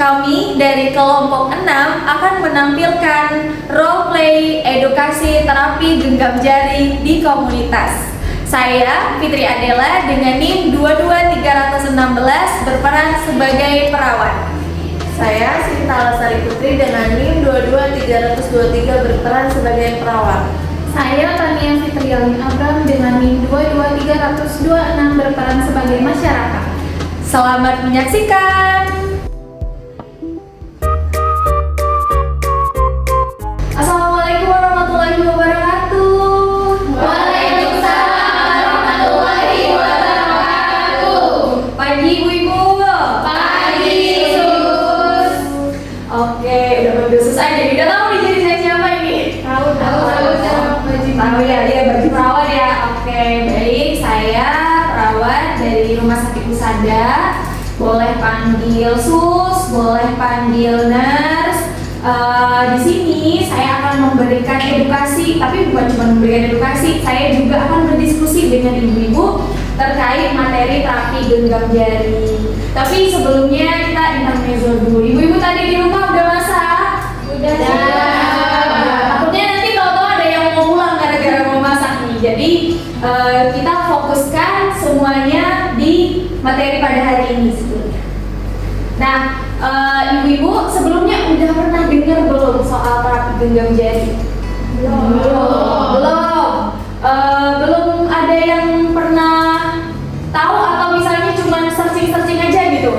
Kami dari kelompok 6 akan menampilkan role play edukasi terapi genggam jari di komunitas. Saya Fitri Adela dengan NIM 22316 berperan sebagai perawat. Saya Sinta Lasari Putri dengan NIM 22323 berperan sebagai perawat. Saya Tania Fitrialin Abram dengan NIM 22326 berperan sebagai masyarakat. Selamat menyaksikan. Assalamualaikum warahmatullahi wabarakatuh. Waalaikumsalam warahmatullahi wabarakatuh. Pagi ibu-ibu. Pagi sus. Oke, udah panggil sus aja. Udah tahu nih jadi saya siapa ini? Tahu Tahu ya, dia baju perawat ya. Oke, baik. Saya perawat dari Rumah Sakit Husada. Boleh panggil sus, boleh panggil nurse. Di sini saya akan memberikan edukasi, tapi bukan cuma memberikan edukasi, saya juga akan berdiskusi dengan ibu-ibu terkait materi terapi genggam jari. Tapi sebelumnya kita intermezzo dulu. Ibu-ibu tadi di rumah udah masak? Udah. Takutnya nanti tahu-tahu ada yang mau pulang gara-gara mau masak nih. Jadi kita fokuskan semuanya di materi pada hari ini sebelumnya. Nah, ibu-ibu sebelumnya udah pernah dengar belum soal terapi genggam jari? Belum. Belum ada yang pernah tahu atau misalnya cuma searching aja gitu?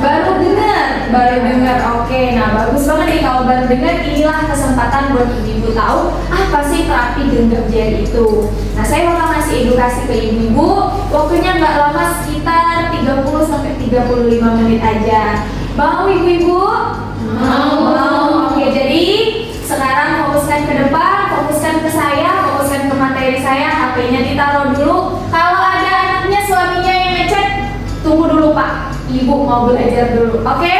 Baru dengar. Oke, nah bagus banget nih kalau baru dengar. Inilah kesempatan buat ibu-ibu tahu apa sih terapi genggam jari itu. Nah, saya bakal ngasih edukasi ke ibu-ibu. Waktunya nggak lama, sekitar 30-35 menit aja. Mau ibu-ibu? Mau. Oke, jadi sekarang fokuskan ke depan, fokuskan ke saya, fokuskan ke materi saya. HP-nya ditaruh dulu. Kalau ada anaknya, suaminya yang ngechat, tunggu dulu Pak. Ibu mau belajar dulu. Oke?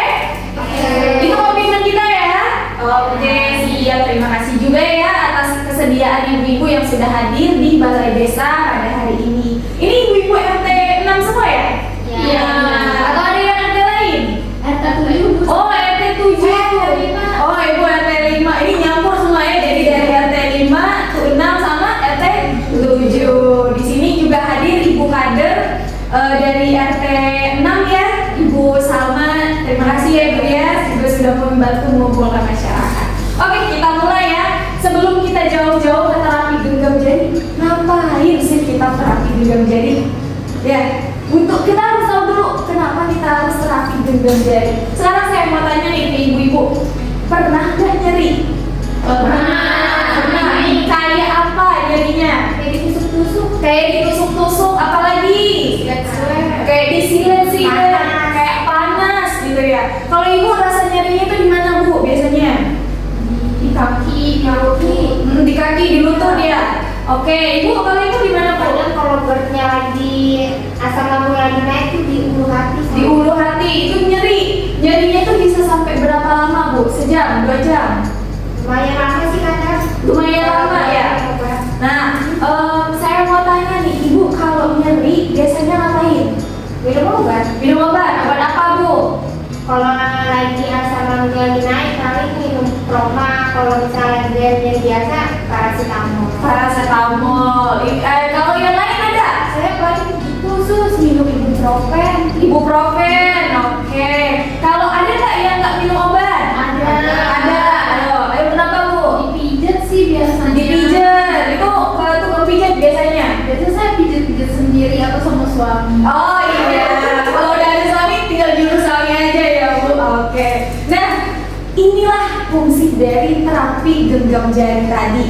Itu komitmen kita ya. Oke, siap. Terima kasih juga ya atas kesediaan ibu-ibu yang sudah hadir di Balai Desa pada hari ini. Ini ibu-ibu RT 6 semua ya? Iya. Atau ada yang RT lain? RT 7. Oh, RT 7. Oh, ibu RT 5. Ini nyampur semua ya. Jadi dari RT 5 ke 6 sama RT 7. Di sini juga hadir ibu kader dari RT 6 ya. Ibu Salma, terima kasih ya Ibu ya, juga sudah membantu mengumpulkan masyarakat. Oke, kita mulai ya. Sebelum kita jauh-jauh ke terapi genggam jari, ngapain sih kita terapi genggam jari? Ya, untuk kita harus tahu dulu kenapa kita harus terapi genggam jari. Sekarang saya mau tanya nih ke ibu-ibu, pernah nggak nyeri? Pernah. Kayak apa nyerinya? Kayak ditusuk-tusuk. Kayak ditusuk-tusuk, apalagi? Kayak disilet sih, kayak panas gitu ya. Kalau ibu rasa nyerinya itu di mana Bu biasanya? Di kaki, Di kaki, di lutut ya. Oke, ibu kalau itu di mana Bu? Kadang kalau beratnya lagi asam lambung lagi naik tuh di ulu hati. Di ulu hati itu nyeri. Nyerinya tuh bisa sampai berapa lama Bu? Sejam, 2 jam? Lumayan lama sih kadang. Lumayan lama ya. Nah, saya mau tanya nih ibu, kalau nyeri biasanya ngapain? Minum obat. Minum obat. Obat apa Bu? Kalau lagi asam lambung lagi naik paling minum Proma. Kalau misalnya dia nyeri biasa paracetamol. Paracetamol. Kalau yang lain ada? Saya paling khusus minum ibuprofen. Ibuprofen. Oke. Kalau ada nggak yang nggak minum obat? Ada. Ayo kenapa Bu? Dipijet sih biasanya. Dipijet. Itu ke tukang pijat biasanya. Biasanya saya pijet-pijet sendiri atau sama suami. Oh iya. Kalau udah ada suami tinggal jurus suami aja ya Bu. Oke. Nah, inilah fungsi dari terapi genggam jari tadi.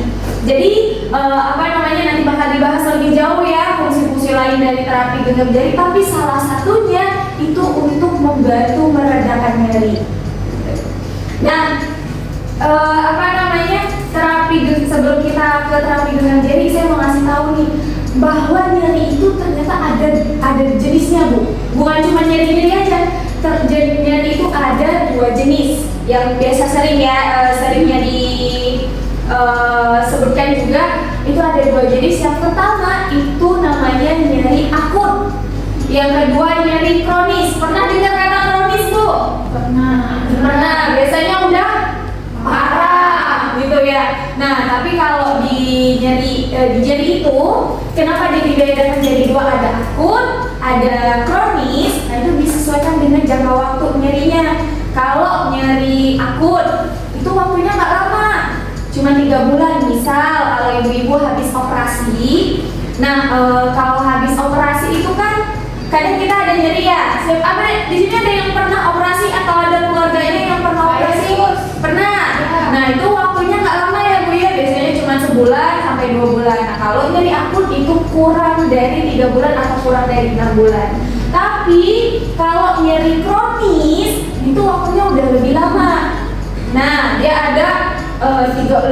Jadi nanti bakal dibahas lebih jauh ya fungsi-fungsi lain dari terapi genggam jari. Tapi salah satunya itu untuk membantu meredakan nyeri. Nah, sebelum kita ke terapi genggam jari, saya mau ngasih tahu nih bahwa nyeri itu ternyata ada jenisnya Bu. Bukan cuma nyeri aja. Nyeri itu ada 2 jenis yang biasa seringnya disebutkan juga. Itu ada 2 jenis. Yang pertama itu namanya nyeri akut. Yang kedua nyeri kronis. Pernah dengar kata kronis Bu? Nah, tapi kalau di jari itu, kenapa dia dibedakan menjadi dua? Ada akut, ada kronis. Nah, itu disesuaikan dengan jangka waktu nyerinya. Kalau nyeri akut, itu waktunya nggak lama, cuma 3 bulan. Misal kalau ibu-ibu habis operasi. Nah, kalau habis operasi itu kan kadang kita ada nyeri ya. Di sini ada yang pernah operasi atau ada keluarganya yang pernah operasi? Pernah. Nah, itu waktunya nggak lama ya Bu ya. Biasanya cuma sebulan sampai 2 bulan. Nah, kalau nyeri akut itu kurang dari 3 bulan atau kurang dari 6 bulan. Tapi kalau nyeri kronis itu waktunya udah lebih lama. Nah, dia ada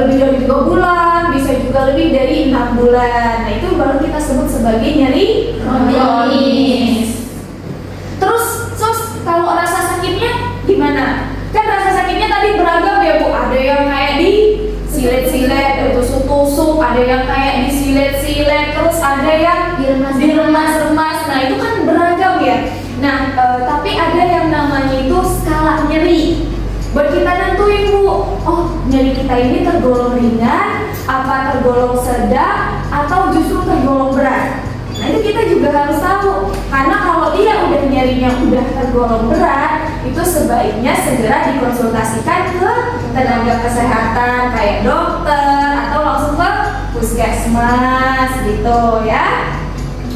lebih dari 3 bulan, bisa juga lebih dari 6 bulan. Nah, itu baru kita sebut sebagai nyeri kronis. Terus kalau rasa sakitnya gimana? Kan rasa sakitnya tadi beragam ya Bu. Ada yang kayak di silet-silet, tusuk-tusuk, ada yang kayak di silet-silet, terus ada yang diremas-remas. Nah, itu kan beragam ya. Nah, tapi ada yang namanya itu skala nyeri. Buat kita nentuin Bu, oh nyeri kita ini tergolong ringan, apa tergolong sedang, atau justru tergolong berat. Nah, itu kita juga harus tahu. Karena kalau dia udah nyerinya udah tergolong berat, itu sebaiknya segera dikonsultasikan ke tenaga kesehatan kayak dokter atau langsung ke puskesmas gitu ya.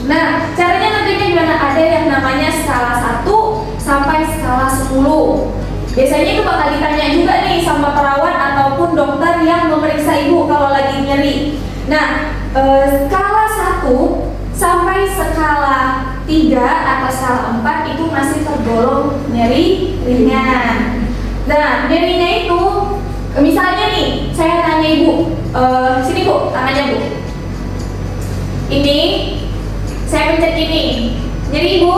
Nah, caranya tentunya gimana? Ada yang namanya skala 1 sampai skala 10. Biasanya itu bakal ditanya juga nih sama perawat ataupun dokter yang memeriksa ibu kalau lagi nyeri. Nah, skala 1 sampai skala 3 atau skala 4 itu masih tergolong nyeri ringan. Nah, nyerinya itu misalnya nih, saya tanya ibu, sini Bu, tangannya Bu. Ini, saya pencet ini, nyeri Bu.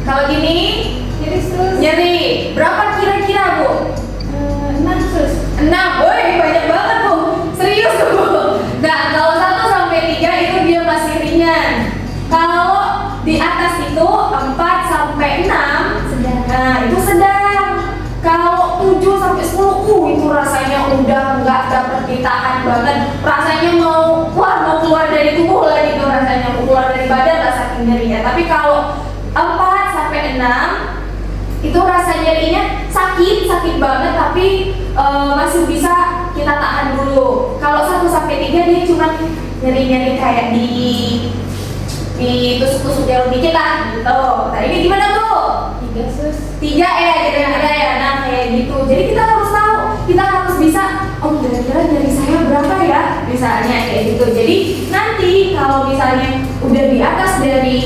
Kalau gini, nyeri. Berapa kira-kira Bu? 6 sus. 6, woi banyak banget Bu. Serius Bu. Nah, kalau 1 sampai 3 itu dia masih ringan. Kalau di atas itu 4 sampai 6 Sedang. Nah, itu sedang. Kalau 7 sampai 10 itu rasanya udah nggak dapat ditahan banget. Rasanya mau keluar dari tubuh lagi tuh, rasanya mau keluar dari badan lah saking nyerinya. Tapi kalau 4 sampai 6 itu rasa nyerinya sakit banget, tapi masih bisa kita tahan dulu. Kalau 1 sampai 3 dia cuma nyeri-nyeri kayak di tusuk-tusuk jarum dikit lah gitu. Nah, ini gimana Bu? 3 sus. 3 ya, kira-kira ya. Nah, kayak gitu. Jadi kita harus tahu, kita harus bisa, oh kira-kira nyeri saya berapa ya? Misalnya kayak gitu. Jadi nanti kalau misalnya udah di atas dari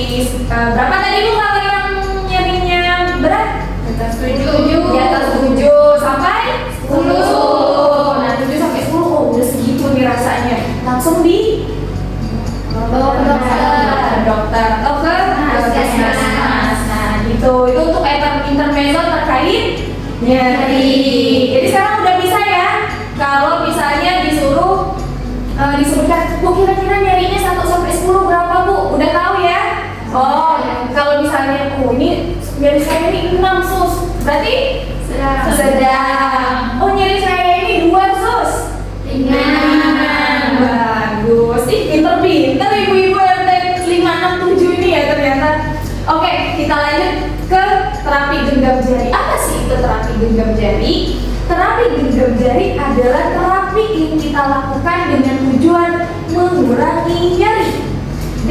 berapa tadi Bu kalau yang nyerinya berat? Di atas 7. Di atas 7 sampai 10. Nah, 7 sampai 10 oh udah segitu nih rasanya. Langsung bawa ke dokter atau ke puskesmas. Nah, gitu. Itu untuk intermezzo terkait nyeri. Jadi sekarang udah bisa ya. Kalau misalnya disuruh disebutkan, Bu kira-kira nyerinya 1 sampai 10 berapa Bu? Udah tahu ya? Oh, kalau misalnya ini nyeri saya ini 6 sus. Berarti sedang. Oh, nyeri saya ini 2 sus. Ringan. Bagus. Pinter-pinter ibu-ibu RT 567 ini ya ternyata. Oke, kita lanjut ke terapi genggam jari. Apa sih itu terapi genggam jari? Terapi genggam jari adalah terapi yang kita lakukan dengan tujuan mengurangi nyeri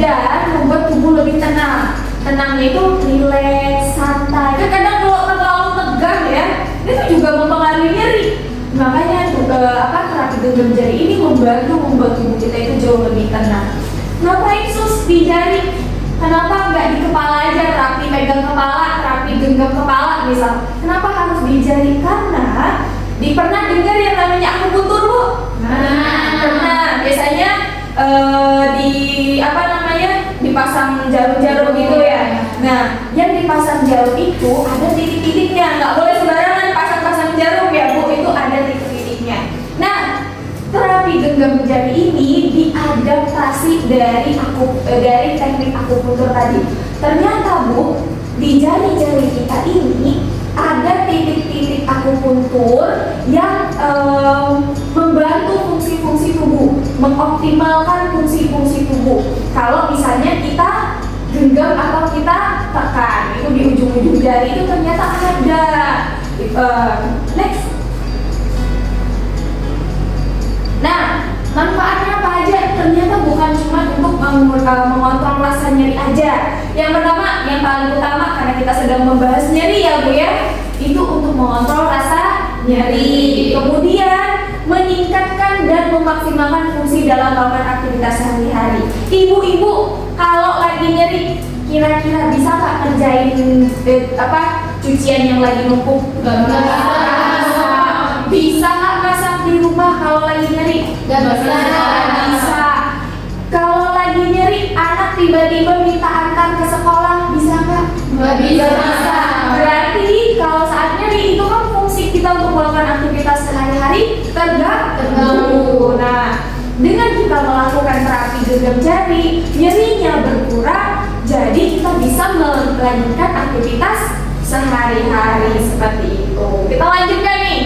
dan membuat tubuh lebih tenang. Tenangnya itu rileks, santai. Kadang kalau terlalu tegang ya, itu juga mempengaruhi nyeri. Makanya terapi genggam jari ini membuat tubuh kita itu jauh lebih tenang. Ngapain sus di jari? Kenapa nggak di kepala aja, terapi pegang kepala, terapi genggam kepala misal? Kenapa harus di jari? Karena pernah dengar yang namanya akupuntur Bu? Pernah. Biasanya dipasang jarum-jarum gitu ya. Nah, yang dipasang jarum itu ada titik-titiknya, nggak boleh sembarangan pasang-pasang jarum ya Bu, itu ada titik-titiknya. Nah, terapi genggam jari ini diadaptasi dari teknik akupuntur tadi. Ternyata Bu, di jari-jari kita ini ada titik-titik akupuntur yang membantu mengoptimalkan fungsi-fungsi tubuh. Kalau misalnya kita genggam atau kita tekan, itu di ujung-ujung jari itu ternyata ada. Next. Nah, manfaatnya apa aja? Ternyata bukan cuma untuk mengontrol rasa nyeri aja. Yang pertama, yang paling utama karena kita sedang membahas nyeri ya Bu ya, itu untuk mengontrol rasa nyeri. Kemudian meningkatkan dan memaksimalkan fungsi dalam melakukan aktivitas sehari-hari. Ibu-ibu kalau lagi nyeri kira-kira bisa nggak kerjain cucian yang lagi numpuk? Bisa nggak masak di rumah kalau lagi nyeri? Nggak bisa. Bisa. Kalau lagi nyeri anak tiba-tiba minta antar ke sekolah, bisa nggak? Nggak bisa. Berarti kalau saat nyeri itu kan fungsi kita untuk melakukan aktivitas sehari-hari terganggu. Nah, dengan kita melakukan terapi genggam jari, nyerinya berkurang, jadi kita bisa melanjutkan aktivitas sehari-hari seperti itu. Kita lanjutkan nih.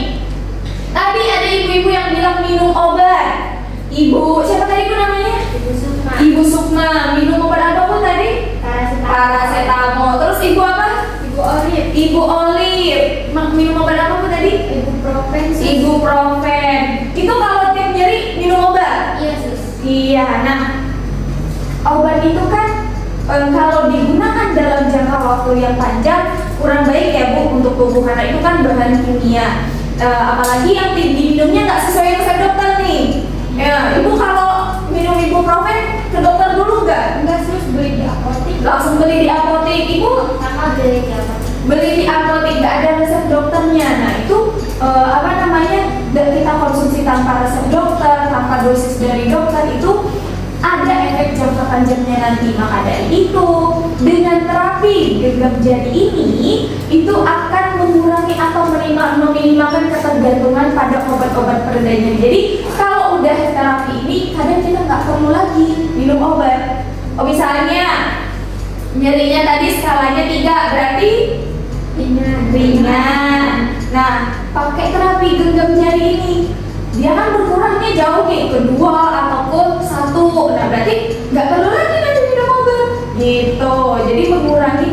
Tadi ada ibu-ibu yang bilang minum obat. Ibu siapa tadi Bu namanya? Ibu Sukma. Ibu Sukma. Minum obat apa Bu tadi? Paracetamol. Terus ibu apa? Ibu Olive. Ibu Olive. Minum obat apa Bu tadi? Ibuprofen. Ibuprofen. Itu kalau tiap nyeri minum obat? Iya sus. Iya. Nah, obat itu kan kalau digunakan dalam jangka waktu yang panjang kurang baik ya Bu untuk tubuh karena itu kan bahan kimia. Apalagi yang diminumnya nggak sesuai resep dokter nih. Ya, Ibu kalau minum ibuprofen ke dokter dulu nggak? Enggak sus, beli di apotek. Langsung beli di apotek. Ibu Sama beli di apotek. beli di apotek nggak ada resep dokternya. Nah itu kita konsumsi tanpa resep dokter, tanpa dosis dari dokter itu ada efek jangka panjangnya nanti. Maka dari itu dengan terapi genggam jari ini itu akan mengurangi atau meminimalkan ketergantungan pada obat-obat pereda nyeri. Jadi kalau udah terapi ini kadang kita nggak perlu lagi minum obat. Misalnya nyerinya tadi skalanya 3 berarti ringan. Nah, pakai terapi genggam jari ini dia kan berkurangnya jauh nih ke 2 ataupun 1. Nah, berarti nggak perlu lagi nanti minum obat gitu. Jadi mengurangi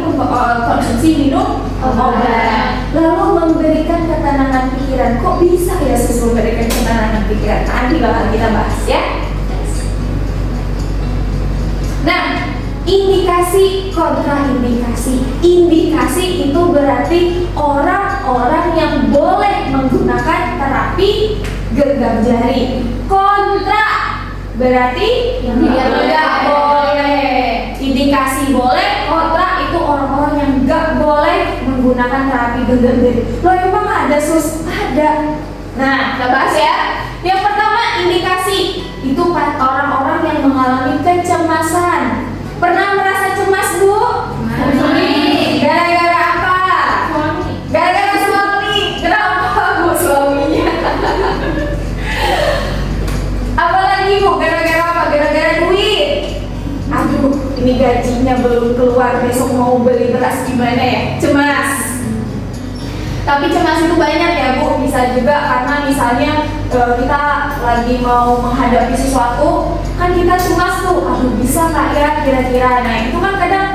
konsumsi minum obat. Lalu memberikan ketenangan pikiran. Kok bisa ya memberikan ketenangan pikiran? Nanti bakal kita bahas ya. Nah, indikasi kontraindikasi. Indikasi itu berarti orang-orang yang boleh menggunakan terapi genggam jari. Kontra berarti tidak boleh. Indikasi boleh, kontra itu orang-orang yang nggak boleh menggunakan terapi genggam jari. Loh emang ada sus? Ada. Nah, kita bahas ya. Yang pertama indikasi itu orang-orang yang mengalami kecemasan. Pernah merasa cemas Bu? Gara-gara apa? Gara-gara suami. Kenapa Bu suaminya? Apalagi Bu? Gara-gara apa? Gara-gara duit. Aduh, ini gajinya belum keluar, besok mau beli beras gimana ya? Cemas. Tapi cemas itu banyak ya Bu. Bisa juga karena misalnya kita lagi mau menghadapi sesuatu, kan kita cemas tuh, aduh bisa nggak ya kira-kira. Nah itu kan kadang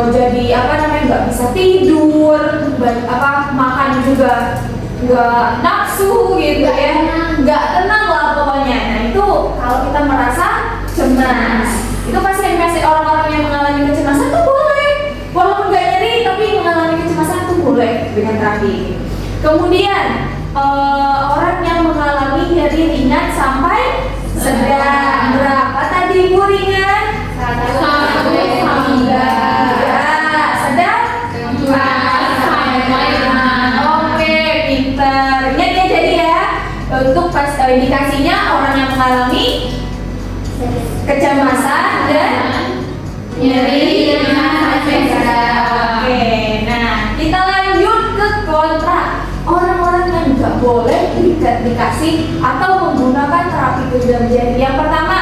jadi nggak bisa tidur, makan juga nggak nafsu gitu ya, nggak tenang lah pokoknya. Nah itu kalau kita merasa cemas, itu pasti orang-orang yang mengalami kecemasan tuh boleh, walaupun nggak nyeri tapi mengalami kecemasan tuh boleh dengan terapi. Kemudian orang yang mengalami nyeri ringan sampai sedang. Berapa tadi Bu ringan? 1 sampai 3. Sedang? 4 sampai 5. Oke, pinter. Ingat ya jadi ya. Untuk indikasinya orang yang mengalami kecemasan dan nyeri ringan sampai sedang. Oke, nah kita lanjut ke kontra. Orang-orang yang nggak boleh dikasih atau menggunakan terapi genggam jari. Yang pertama,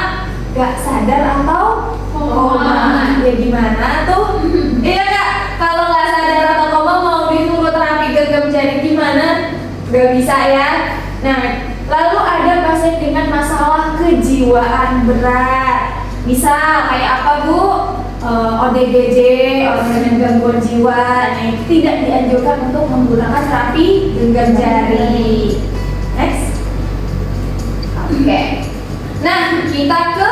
nggak sadar atau koma. Ya gimana tuh? Iya Kak, kalau nggak sadar atau koma mau disuruh terapi genggam jari gimana? Nggak bisa ya. Nah, lalu ada pasien dengan masalah kejiwaan ODGJ, orang dengan gangguan jiwa, nah, tidak dianjurkan untuk menggunakan terapi genggam jari. Next. Oke. Nah, kita ke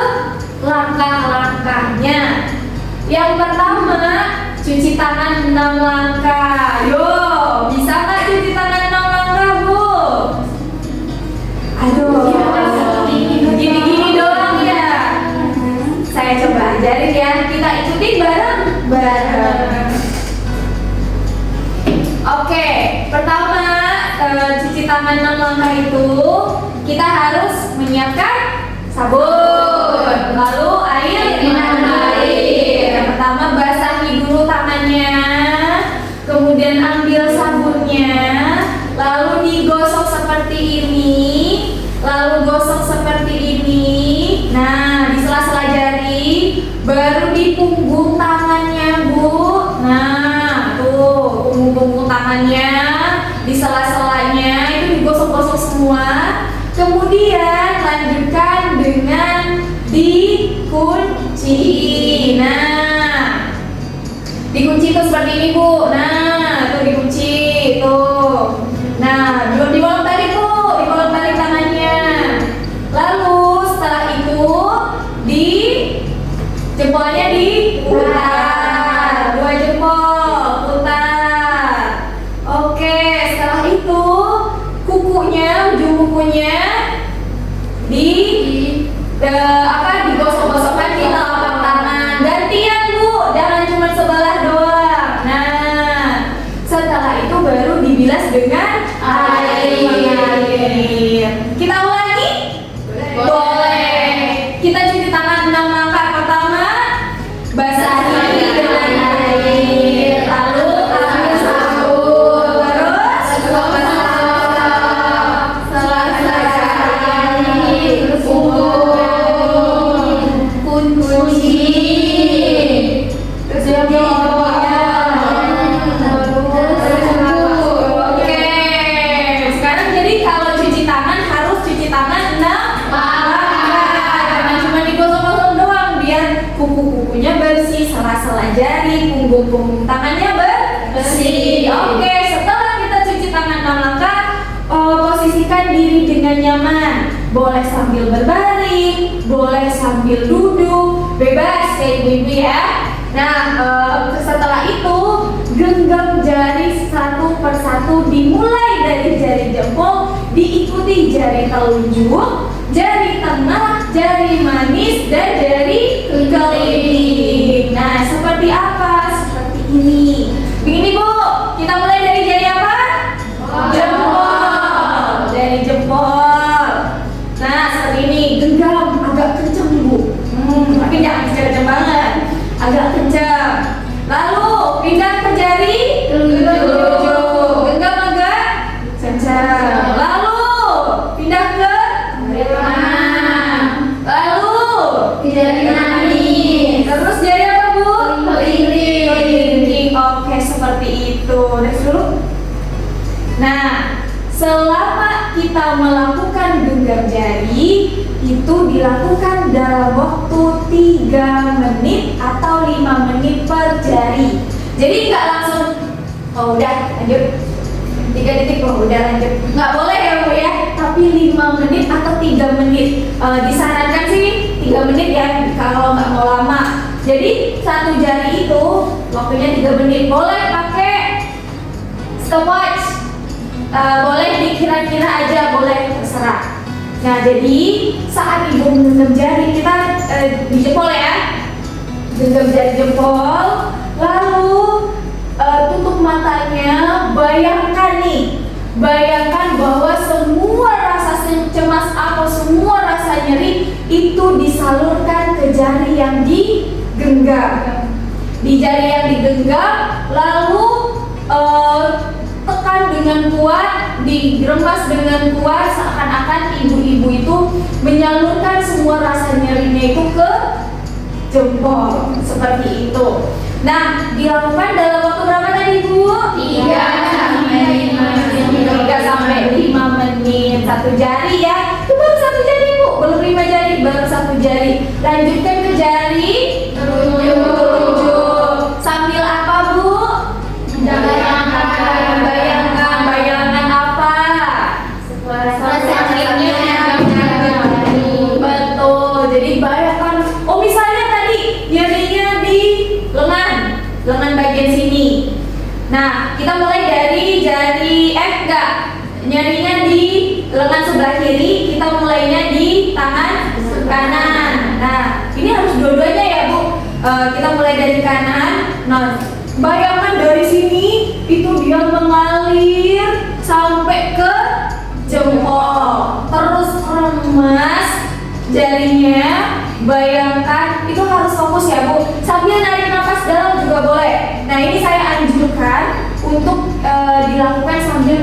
langkah-langkahnya. Yang pertama, cuci tangan 6 langkah. Yo, bisa nggak cuci tangan 6 langkah, Bu? Aduh, gini-gini doang ya. Saya coba ajarin ya. Kita ikutin bareng-bareng. Oke, pertama cuci tangan 6 langkah itu kita harus menyiapkan sabun, lalu air. Yang pertama basahi dulu tangannya, kemudian ambil sabunnya, lalu digosok seperti ini, lalu gosok seperti ini. Nah, di sela-sela jari, baru di punggung tangannya, Bu. Nah, tuh punggung tangannya, di sela-selanya itu digosok-gosok semua. Kemudian lanjutkan dengan dikunci. Nah, dikunci itu seperti ini, Bu. Nah, tuh dikunci tuh. Nah, dibolak balik, Bu, dibolak balik tangannya. Lalu setelah itu di jempolnya diputar, 2 jempol putar. Oke, setelah itu kukunya, ujung kukunya digosok-gosokkan di telapak tangan. Gantian, Bu, jangan cuma sebelah doang. Nah, setelah itu baru dibilas dengan air. Kita ulangi? Boleh. Kita cuci tangan 6 langkah. Pertama, basahi dengan air, lalu ambil sabun, terus kunci, terus Oke, sekarang jadi kalau cuci tangan harus cuci tangan 6 langkah. Jangan cuma digosok-gosok doang, biar kuku-kukunya bersih, sela-sela jari, punggung-punggung tangannya bersih. Oke, setelah kita cuci tangan 6 langkah, posisikan diri dengan nyaman. Boleh sambil berbaring, boleh sambil duduk, bebas kayak ibu-ibu ya. Nah, setelah itu genggam jari satu persatu, dimulai dari jari jempol, diikuti jari telunjuk, jari tengah, jari manis, dan jari kelingking. Nah, seperti apa? Seperti ini. Begini, Bu. Kita mulai dari jari apa? Jempol. Dari jempol. Nah, seperti ini. Genggam agak kencang, Bu. Tapi jangan kencang banget. Agak kencang. Lalu pindah ke jari telunjuk. Genggam agak kencang. Lalu pindah ke jari tengah. Lalu jari manis. Terus jari apa, Bu? Kelingking. Oke, seperti itu. Next dulu. Nah, selama kita melakukan genggam jari itu dilakukan dalam waktu 3 menit atau 5 menit per jari. Jadi nggak langsung, oh udah lanjut 3 detik, oh udah lanjut. Nggak boleh ya, Bu ya, tapi 5 menit atau 3 menit. Disarankan sih 3 menit ya kalau nggak mau lama. Jadi satu jari itu waktunya 3 menit. Boleh pakai stopwatch, boleh dikira-kira aja, boleh terserah. Nah, jadi saat ibu menggenggam jari, kita di jempol ya, genggam jari jempol, lalu tutup matanya. Bayangkan nih, bayangkan bahwa semua rasa cemas atau semua rasa nyeri itu disalurkan ke jari yang digenggam. Di jari yang digenggam, lalu tekan dengan kuat, diremas dengan kuat, seakan-akan ibu-ibu itu menyalurkan semua rasa nyerinya itu ke jempol, seperti itu. Nah, dilakukan dalam waktu berapa tadi, Bu? 3 sampai 5 menit. Satu jari ya, itu baru satu jari, Bu, belum 5 jari, baru satu jari. Lanjutkan ke jari telunjuk. dari jari nyerinya di lengan sebelah kiri, kita mulainya di tangan kanan. Nah, ini harus dua-duanya ya Bu. Kita mulai dari kanan. Nah, bayangkan dari sini itu dia mengalir sampai ke jempol, terus remas jarinya. Bayangkan, itu harus fokus ya Bu. Sambil narik nafas dalam juga boleh. Nah, ini saya anjurkan untuk dilakukan sambil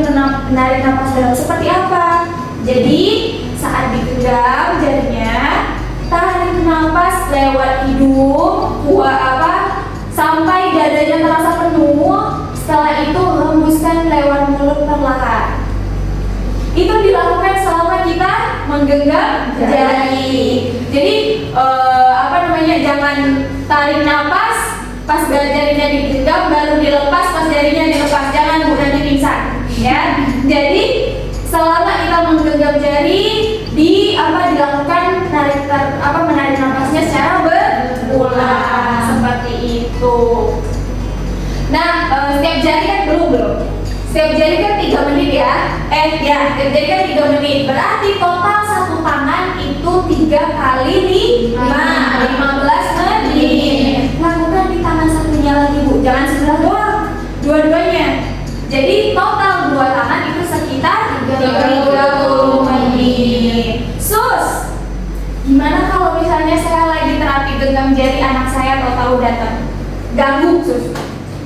menarik nafas dalam. Seperti apa? Jadi saat digenggam jarinya, tarik nafas lewat hidung, sampai dadanya terasa penuh. Setelah itu hembuskan lewat mulut perlahan. Itu dilakukan selama kita menggenggam jari. Jadi jangan tarik nafas pas jarinya digenggam baru dilepas pas jarinya dilepas. Jangan Bu, nanti pingsan ya. Jadi selama kita menggenggam jari dilakukan menarik nafasnya secara berulang seperti itu. Nah, setiap jari kan belum. Setiap jari kan 3 menit ya. Setiap jari kan 3 menit. Berarti total satu tangan itu 3 kali 15 menit. Lakukan di tangan satunya lagi Bu. Jangan sebelah doang. Dua-duanya. Jadi total 2 tangan itu sekitar 30 menit. Sus, gimana kalau misalnya saya lagi terapi genggam jari, anak saya tahu-tahu datang ganggu Sus,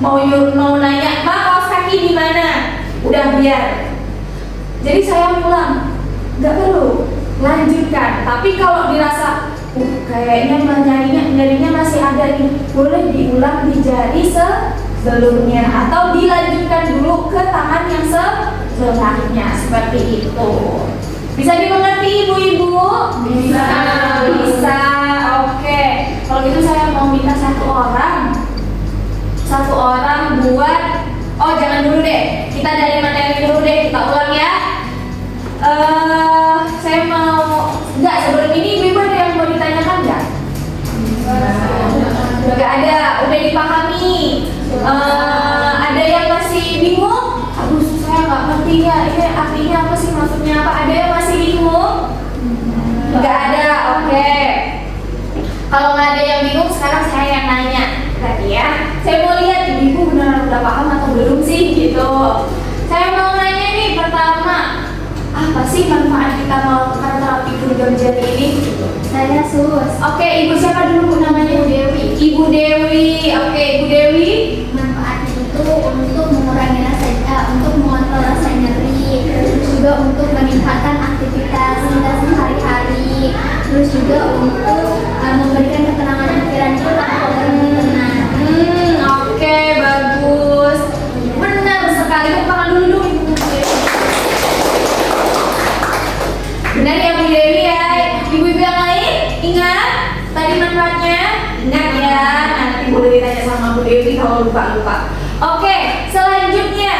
mau nanya, "Ma, kaos kaki di mana?" Udah biar. Jadi saya pulang, nggak perlu lanjutkan. Tapi kalau dirasa kayaknya nyarinya masih ada ini, boleh diulang di jari sebelumnya atau dilanjutkan dulu ke tangan yang sebelahnya seperti itu. Bisa dimengerti ibu-ibu? Bisa. Oke. Kalau gitu saya mau minta satu orang buat. Oh, jangan dulu deh. Kita dari materi dulu deh. Kita ulang ya. Saya mau. Enggak, sebelum ini ibu-ibu ada yang mau ditanyakan nggak? Nggak ada. Udah dipahami. Ada yang masih bingung? Aduh, saya nggak ngerti ya. Ini artinya apa sih, maksudnya apa? Ada yang masih bingung? Nggak ada. Oke. Kalau nggak ada yang bingung, sekarang saya yang nanya. Berarti ya, saya mau lihat ibu benar udah paham atau belum sih gitu. Saya mau nanya nih, pertama, apa sih manfaat kita melakukan terapi genggam jari ini? Saya Sus. Oke, ibu siapa dulu namanya? Ibu Dewi. Ibu Dewi. Oke, Ibu Dewi. Manfaat itu untuk mengurangi untuk mengontrol rasa nyeri, terus juga untuk meningkatkan aktivitas kita sehari-hari, terus juga untuk memberikan ketenangan pikiran kita agar lebih tenang. Oke, bagus. Benar sekali. Tangan dulu Ibu Dewi. Benar ya Bu Dewi ya. Ibu-ibu yang lain ingat tadi manfaatnya? Ingat ya. Nanti boleh ditanya sama Bu Dewi kalau lupa. Oke, selanjutnya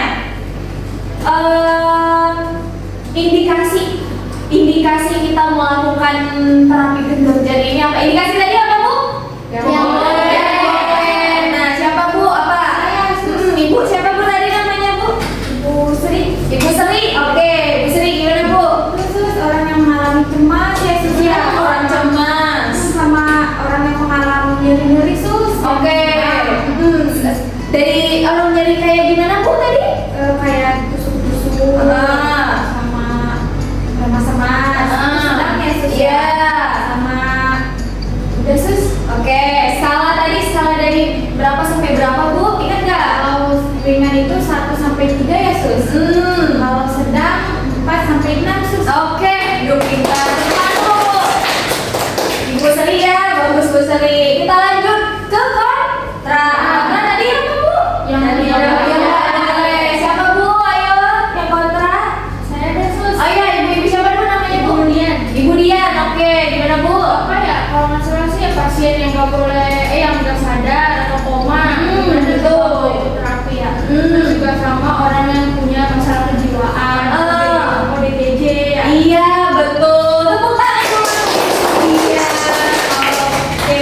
indikasi kita melakukan terapi genggam jari ini apa? Indikasi tadi apa Bu? Yang boleh. Nah, siapa Bu? Apa? Ibu siapa Bu tadi namanya Bu? Ibu Sri. Ibu Sri. Oke, Ibu Sri gimana Bu? Khusus orang yang mengalami cemas ya Sus. Iya, orang cemas sama orang yang mengalami nyeri-nyeri Sus. Oke. Dari orang nyeri kayak gimana Bu tadi? Kayak tusuk-tusuk sama remas-remas. Sedang ya Sus. Iya. Sama Udah Sus? Oke, skala dari berapa sampai berapa Bu? Ingat nggak? kalau ringan itu 1 sampai 3 ya Sus. Kalau sedang 4 sampai 6 Sus. Oke, yuk kita satu. Ibu Sri ya, bagus Bu Sri. Kita lanjut ke kontra. Kontra tadi apa Bu? Yang tadi boleh. Siapa Bu? Ayo, yang kontra. Saya ada Sus. Oh iya, ibu siapa dulu namanya Bu? Ibu Dian. Ibu Dian. Oke, gimana Bu? Apa ya? Kalau nggak salah sih ya pasien yang nggak boleh, yang nggak sadar atau koma. Betul. Itu terapi ya. Terus juga sama orang yang punya masalah kejiwaan. ODGJ ya. Iya, betul. Tepuk tangan dulu. Iya. Oke.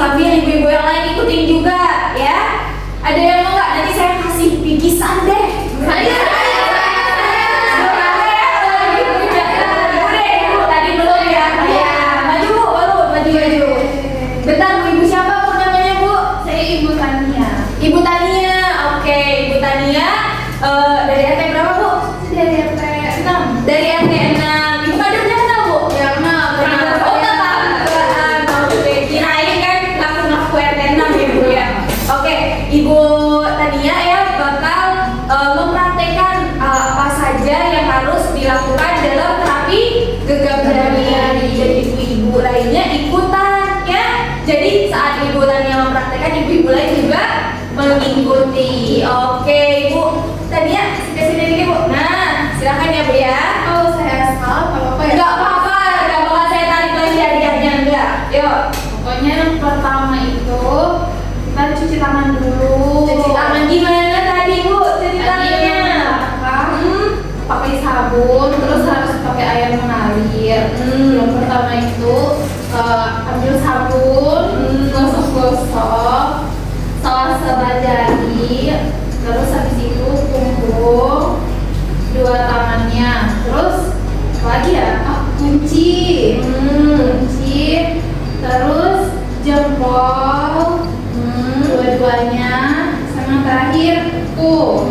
sambil ibu-ibu yang lain ikutin juga ya. Ada yang mau nggak? Nanti saya kasih bingkisan deh. Saya. Tadi belum ya. Ya. Maju Bu, baru maju. Bentar, Bu, ibu siapa Bu namanya Bu? Saya Ibu Tania. Ibu Tania. Oke, Ibu Tania. Dari RT berapa Bu? Dari RT 6. Dari RT 6. Ibu kadernya kenal Bu? Ya, kenal. Oh, tetanggaan. Oke, kirain kan laku RT 6 ya Bu ya. Oke, Ibu Tania ya bakal mempraktekkan apa saja yang harus dilakukan dalam terapi genggam jari. Jadi ibu-ibu lainnya ikutan ya. Jadi saat Ibu Tania mempraktekkan, ibu-ibu lain juga mengikuti. Oke, Ibu Tania, sini dikit Bu. Nah, silakan ya Bu ya. Kalau saya salah, apa-apa ya? Enggak apa-apa, enggak bakal saya tarik lagi hadiahnya enggak. Yuk. Pokoknya yang pertama itu kita cuci tangan dulu. Cuci tangan gimana tadi Bu? Cuci tangannya. Pakai sabun, terus harus pakai air mengalir. Yang pertama itu ambil sabun, gosok-gosok, sela-sela jari, terus habis itu punggung, dua tangannya, terus apa lagi ya? Kunci, terus jempol, dua-duanya, sama terakhir kuku,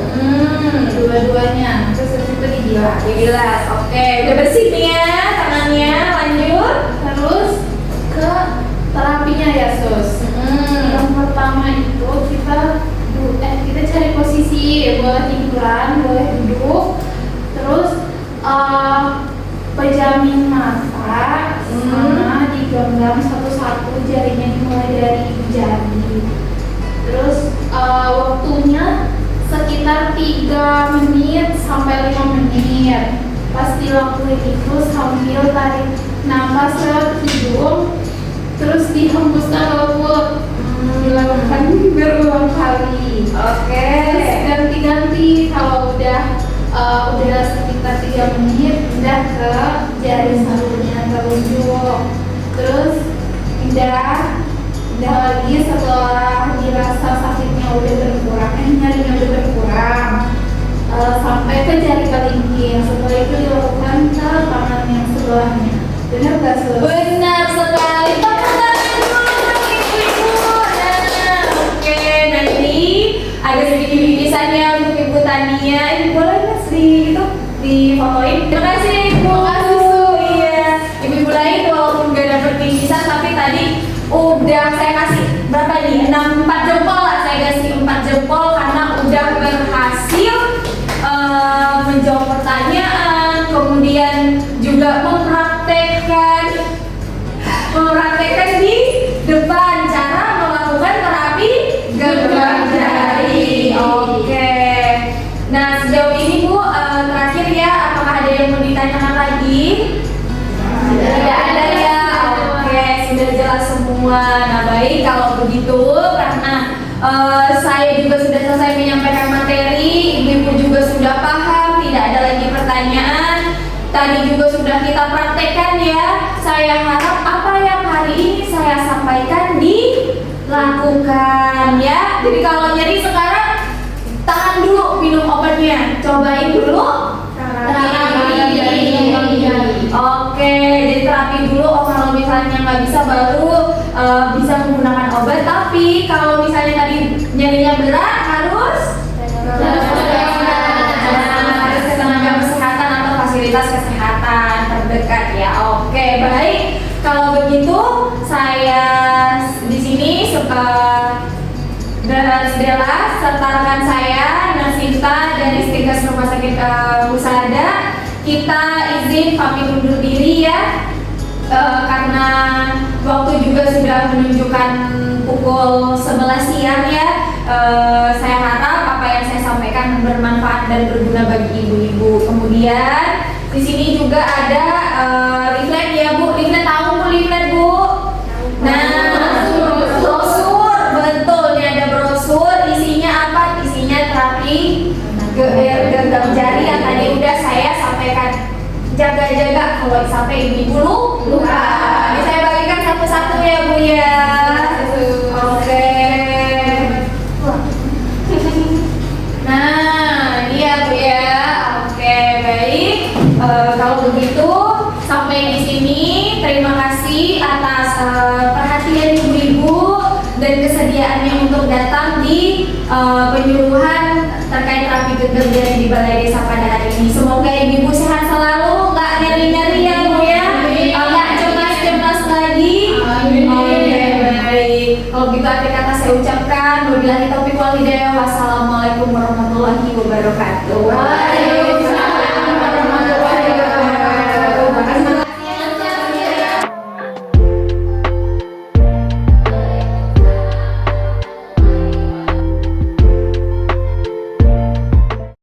dua-duanya, terus habis itu dibilas. Dibilas. Oke, udah bersih nih ya tangannya. Lanjut. Terus ke terapinya ya Sus. Yang pertama itu kita cari posisi, boleh tiduran, boleh duduk, terus pejamin mata sama digenggam satu-satu, jarinya dimulai dari jari. Terus waktunya sekitar 3 menit sampai 5 menit. Pas dilakuin itu sambil tarik napas lewat hidung, terus dihembuskan lewat mulut. Dilakukan berulang kali. Oke. Terus ganti-ganti kalau udah sekitar 3 menit, pindah ke jari satunya terunjuk. Terus pindah lagi setelah dirasa sakitnya udah berkurang, nyerinya udah berkurang, sampai ke jari kelingking. Setelah itu dilakukan ke tangan yang sebelahnya. Benar gak Sus? Benar sekali. Tepuk tangan dulu untuk ibu-ibu. Nah, oke, nanti ada sedikit bingkisannya untuk Ibu Tania. Ini boleh mas di fotoin. Terima kasih Ibu. Iya. Ibu-ibu lain walaupun gak dapet bingkisan, tapi tadi udah saya kasih berapa nih? 4 jempol lah, saya kasih 4 jempol karena udah berhasil menjawab pertanyaan, kemudian juga mempraktekkan di depan cara melakukan terapi genggam jari. Oke. Nah, sejauh ini Bu, terakhir ya, apakah ada yang mau ditanyakan lagi? Tidak ada ya. Oke, sudah jelas semua. Nah, baik kalau begitu, karena saya juga sudah selesai menyampaikan materi, ibu-ibu juga sudah paham, tidak ada lagi pertanyaan. Tadi juga sudah kita praktekkan ya. Saya harap apa yang hari ini saya sampaikan dilakukan ya. Jadi kalau nyeri sekarang, tahan dulu minum obatnya, cobain dulu terapi. Oke, jadi terapi dulu. Kalau misalnya nggak bisa baru bisa menggunakan obat. Tapi kalau misalnya tadi nyerinya berat harus ke tenaga kesehatan atau fasilitas kesehatan terdekat ya. Oke, baik. Kalau begitu saya di sini Bella serta rekan saya Nasinta dari Stikes Rumah Sakit Husada, kita izin pamit undur diri ya. Karena waktu juga sudah menunjukkan pukul 11 siang ya. Saya harap apa yang saya sampaikan bermanfaat dan berguna bagi ibu-ibu. Kemudian di sini juga ada leaflet ya Bu. Leaflet tahu Bu leaflet Bu? Nah, brosur, betul nih ada brosur. Isinya apa? Isinya terapi genggam jari yang tadi udah saya sampaikan. Jaga-jaga kalau sampai ibu-ibu lupa. Ini saya bagikan satu-satu ya Bu ya. penyuluhan terkait terapi kekerjaan di Balai Desa pada hari ini. Semoga ibu sehat selalu, nggak nyeri-nyeri ya Bu ya, nggak cemas-cemas lagi. Oke, baik. Kalau gitu akhir kata saya ucapkan wabillahi taufiq wal hidayah. Wassalamualaikum warahmatullahi wabarakatuh.